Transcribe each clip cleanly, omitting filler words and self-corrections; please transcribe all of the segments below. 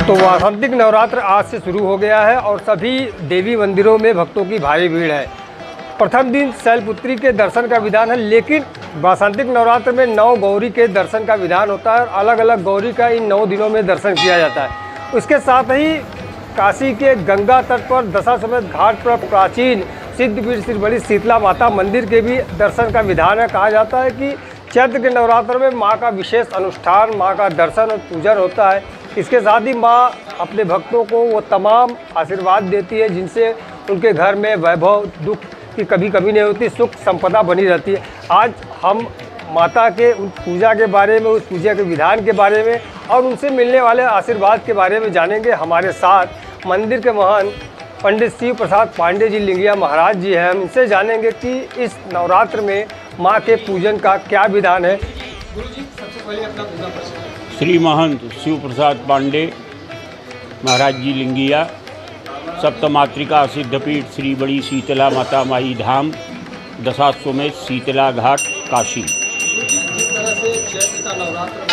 तो वासंतिक नवरात्र आज से शुरू हो गया है और सभी देवी मंदिरों में भक्तों की भारी भीड़ है। प्रथम दिन शैलपुत्री के दर्शन का विधान है, लेकिन वासंतिक नवरात्र में 9 गौरी के दर्शन का विधान होता है और अलग अलग गौरी का इन 9 दिनों में दर्शन किया जाता है। उसके साथ ही काशी के गंगा तट पर दशाश्वमेध घाट पर प्राचीन सिद्धपीठ श्री बड़ी शीतला माता मंदिर के भी दर्शन का विधान है। कहा जाता है कि चैत्र के नवरात्र में माँ का विशेष अनुष्ठान, माँ का दर्शन और पूजन होता है। इसके साथ ही माँ अपने भक्तों को वो तमाम आशीर्वाद देती है जिनसे उनके घर में वैभव दुख की कभी कमी नहीं होती, सुख संपदा बनी रहती है। आज हम माता के उन पूजा के बारे में, उस पूजा के विधान के बारे में और उनसे मिलने वाले आशीर्वाद के बारे में जानेंगे। हमारे साथ मंदिर के महंत पंडित शिव प्रसाद पांडे जी लिंगिया महाराज जी हैं। हम इनसे जानेंगे कि इस नवरात्र में माँ के पूजन का क्या विधान है। गुरु जी, सबसे पहले अपना पूजा परिचय। श्री महंत शिव प्रसाद पांडे महाराज जी लिंगिया, सप्तमातृका सिद्धपीठ श्री बड़ी शीतला माता माई धाम, दशाश्वमेध शीतला घाट, काशी। जिस तरह से चैत्र का नवरात्र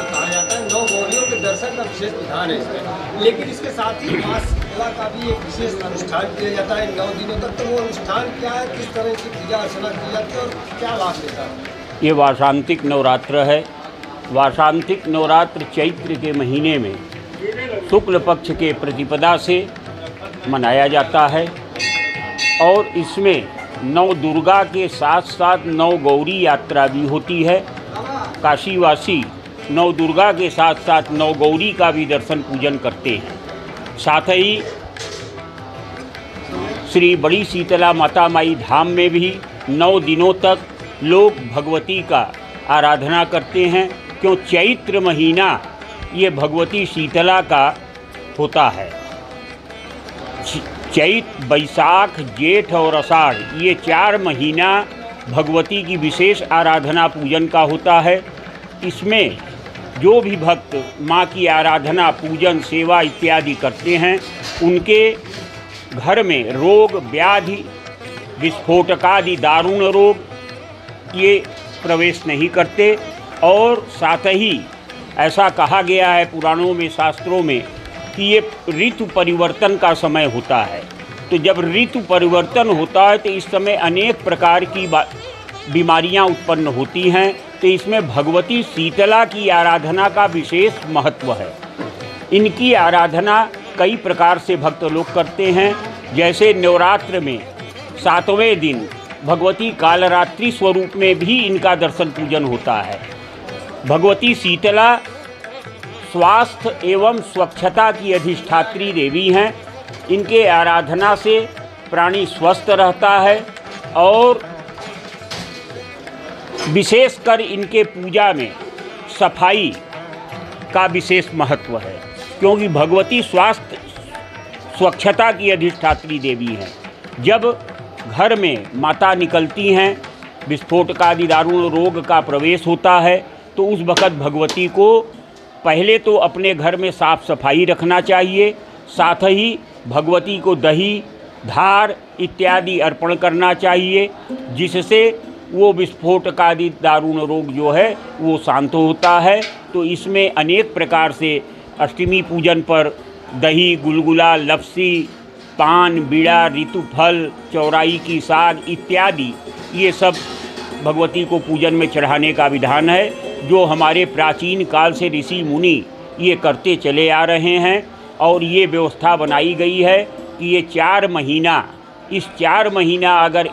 कहा जाता है, 9 गौरियों के दर्शन का विशेष विधान है इसमें, लेकिन इसके साथ ही माँ शीतला का भी एक विशेष अनुष्ठान किया जाता है 9 दिनों तक। तो वो अनुष्ठान क्या है, किस तरह की पूजा अर्चना की जाती है और क्या लाभ देता है? ये वासंतिक नवरात्र है। वासंतिक नवरात्र चैत्र के महीने में शुक्ल पक्ष के प्रतिपदा से मनाया जाता है और इसमें 9 दुर्गा के साथ साथ 9 गौरी यात्रा भी होती है। काशीवासी 9 दुर्गा के साथ साथ 9 गौरी का भी दर्शन पूजन करते हैं। साथ ही श्री बड़ी शीतला माता माई धाम में भी 9 दिनों तक लोग भगवती का आराधना करते हैं, क्यों चैत्र महीना ये भगवती शीतला का होता है। चैत, बैसाख, जेठ और आषाढ़ ये 4 महीना भगवती की विशेष आराधना पूजन का होता है। इसमें जो भी भक्त माँ की आराधना, पूजन, सेवा इत्यादि करते हैं, उनके घर में रोग, व्याधि, विस्फोटकादि दारुण रोग ये प्रवेश नहीं करते। और साथ ही ऐसा कहा गया है पुराणों में, शास्त्रों में, कि ये ऋतु परिवर्तन का समय होता है। तो जब ऋतु परिवर्तन होता है तो इस समय अनेक प्रकार की बीमारियां उत्पन्न होती हैं। तो इसमें भगवती शीतला की आराधना का विशेष महत्व है। इनकी आराधना कई प्रकार से भक्त लोग करते हैं। जैसे नवरात्र में 7वें दिन भगवती कालरात्रि स्वरूप में भी इनका दर्शन पूजन होता है। भगवती शीतला स्वास्थ्य एवं स्वच्छता की अधिष्ठात्री देवी हैं। इनके आराधना से प्राणी स्वस्थ रहता है और विशेषकर इनके पूजा में सफाई का विशेष महत्व है, क्योंकि भगवती स्वास्थ्य स्वच्छता की अधिष्ठात्री देवी हैं। जब घर में माता निकलती हैं, विस्फोटकादि दारुण रोग का प्रवेश होता है, तो उस वक़्त भगवती को पहले तो अपने घर में साफ़ सफाई रखना चाहिए। साथ ही भगवती को दही, धार इत्यादि अर्पण करना चाहिए, जिससे वो विस्फोटकादि दारुण रोग जो है वो शांत होता है। तो इसमें अनेक प्रकार से अष्टमी पूजन पर दही, गुलगुला, लपसी, पान, बीड़ा, ऋतुफल, चौराई की साग इत्यादि ये सब भगवती को पूजन में चढ़ाने का विधान है, जो हमारे प्राचीन काल से ऋषि मुनि ये करते चले आ रहे हैं। और ये व्यवस्था बनाई गई है कि ये 4 महीना, इस 4 महीना अगर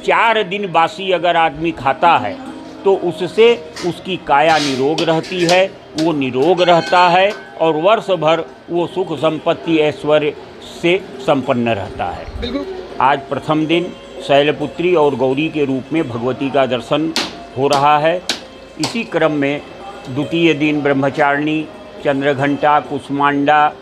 4 दिन बासी अगर आदमी खाता है तो उससे उसकी काया निरोग रहती है, वो निरोग रहता है और वर्ष भर वो सुख संपत्ति ऐश्वर्य से संपन्न रहता है। आज प्रथम दिन शैलपुत्री और गौरी के रूप में भगवती का दर्शन हो रहा है। इसी क्रम में द्वितीय दिन ब्रह्मचारिणी, चंद्रघंटा, कुसुमांडा,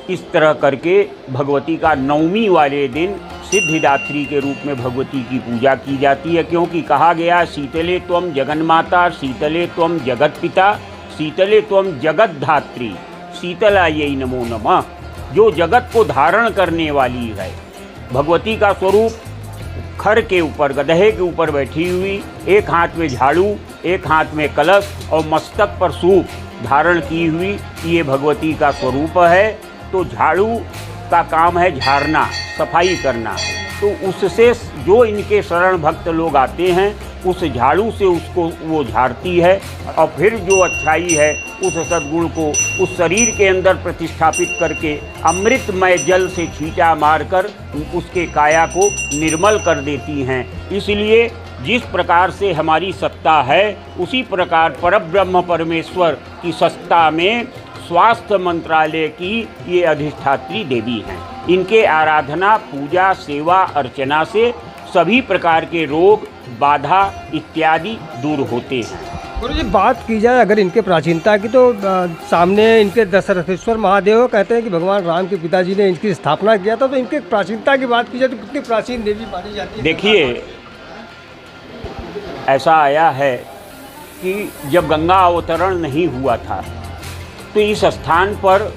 इस तरह करके भगवती का 9वीं वाले दिन सिद्धिदात्री के रूप में भगवती की पूजा की जाती है। क्योंकि कहा गया, शीतले त्वम जगन्माता, शीतले त्वम जगत्पिता, शीतले त्वम जगद्धात्री, शीतलायै नमो नमः। जो जगत को धारण करने वाली है, भगवती का स्वरूप खर के ऊपर, गधे के ऊपर बैठी हुई, एक हाथ में झाड़ू, एक हाथ में कलश और मस्तक पर सूप धारण की हुई, ये भगवती का स्वरूप है। तो झाड़ू का काम है झाड़ना, सफाई करना। तो उससे जो इनके शरण भक्त लोग आते हैं उस झाड़ू से उसको वो झाड़ती है और फिर जो अच्छाई है उस सद्गुण को उस शरीर के अंदर प्रतिष्ठापित करके अमृतमय जल से छींटा मारकर उसके काया को निर्मल कर देती हैं। इसलिए जिस प्रकार से हमारी सत्ता है उसी प्रकार परब्रह्म परमेश्वर की सत्ता में स्वास्थ्य मंत्रालय की ये अधिष्ठात्री देवी हैं। इनके आराधना, पूजा, सेवा, अर्चना से सभी प्रकार के रोग, बाधा इत्यादि दूर होते हैं। गुरु जी, बात की जाए अगर इनके प्राचीनता की तो सामने इनके दशरथेश्वर महादेव कहते हैं कि भगवान राम के पिताजी ने इनकी स्थापना किया था। तो इनके प्राचीनता की बात की जाए तो कितनी प्राचीन देवी मानी जाती है? देखिए, ऐसा आया है कि जब गंगा अवतरण नहीं हुआ था तो इस स्थान पर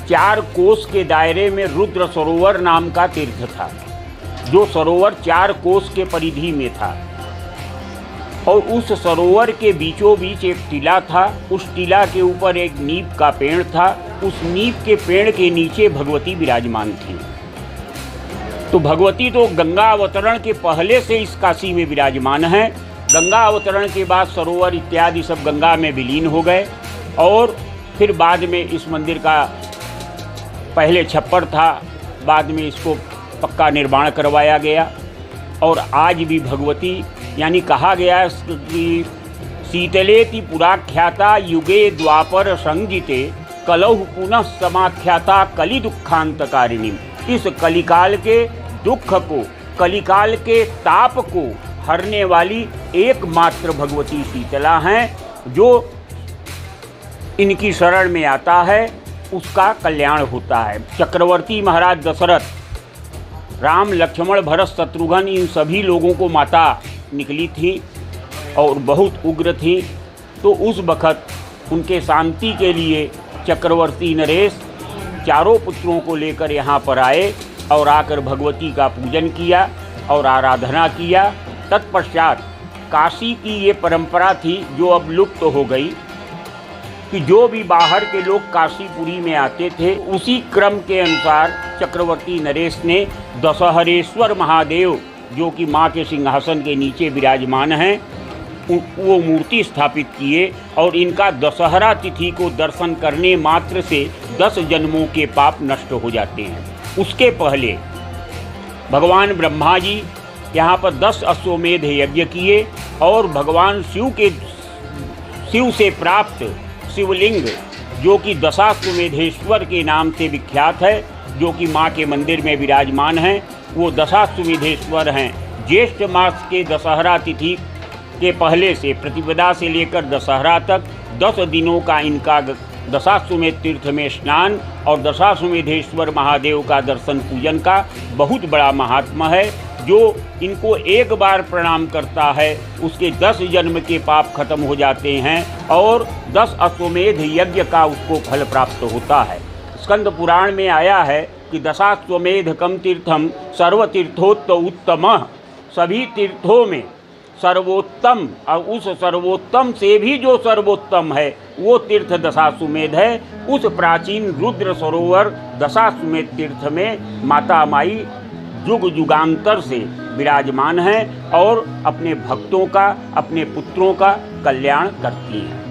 4 कोस के दायरे में रुद्र सरोवर नाम का तीर्थ था, जो सरोवर 4 कोस के परिधि में था। और उस सरोवर के बीचों बीच एक टीला था। उस टीला के ऊपर एक नीम का पेड़ था। उस नीम के पेड़ के नीचे भगवती विराजमान थी। तो भगवती तो गंगा अवतरण के पहले से इस काशी में विराजमान है। गंगा अवतरण के बाद सरोवर इत्यादि सब गंगा में विलीन हो गए और फिर बाद में इस मंदिर का पहले छप्पर था, बाद में इसको पक्का निर्माण करवाया गया। और आज भी भगवती, यानी कहा गया है कि शीतलेति पुराख्याता युगे द्वापर संजिते कलौह पुनः समाख्याता कलि दुखांतकारिणी। इस कलिकाल के दुख को, कलिकाल के ताप को हरने वाली एकमात्र भगवती शीतला हैं। जो इनकी शरण में आता है उसका कल्याण होता है। चक्रवर्ती महाराज दशरथ, राम, लक्ष्मण, भरत, शत्रुघ्न, इन सभी लोगों को माता निकली थी और बहुत उग्र थी। तो उस वक़्त उनके शांति के लिए चक्रवर्ती नरेश चारों पुत्रों को लेकर यहाँ पर आए और आकर भगवती का पूजन किया और आराधना किया। तत्पश्चात काशी की ये परंपरा थी जो अब लुप्त हो गई कि जो भी बाहर के लोग काशीपुरी में आते थे उसी क्रम के अनुसार चक्रवर्ती नरेश ने दशहरेश्वर महादेव, जो कि माँ के सिंहासन के नीचे विराजमान हैं, वो मूर्ति स्थापित किए और इनका दशहरा तिथि को दर्शन करने मात्र से 10 जन्मों के पाप नष्ट हो जाते हैं। उसके पहले भगवान ब्रह्मा जी यहाँ पर 10 अश्वमेध यज्ञ किए और भगवान शिव से प्राप्त शिवलिंग, जो कि दशाश्वमेधेश्वर के नाम से विख्यात है, जो कि माँ के मंदिर में विराजमान हैं, वो दशाश्वमेधेश्वर हैं। ज्येष्ठ मास के दशहरा तिथि के पहले से प्रतिपदा से लेकर दशहरा तक 10 दिनों का इनका दशाश्वमेध तीर्थ में स्नान और दशाश्वमेधेश्वर महादेव का दर्शन पूजन का बहुत बड़ा महात्मा है। जो इनको एक बार प्रणाम करता है उसके 10 जन्म के पाप खत्म हो जाते हैं और 10 अश्वमेध यज्ञ का उसको फल प्राप्त होता है। स्कंद पुराण में आया है कि दशाश्वमेधकम तीर्थम सर्वतीर्थोत्त उत्तम, सभी तीर्थों में सर्वोत्तम और उस सर्वोत्तम से भी जो सर्वोत्तम है वो तीर्थ दशाश्वमेध है। उस प्राचीन रुद्र सरोवर दशाश्वमेध तीर्थ में माता माई युग युगांतर से विराजमान हैं और अपने भक्तों का, अपने पुत्रों का कल्याण करती हैं।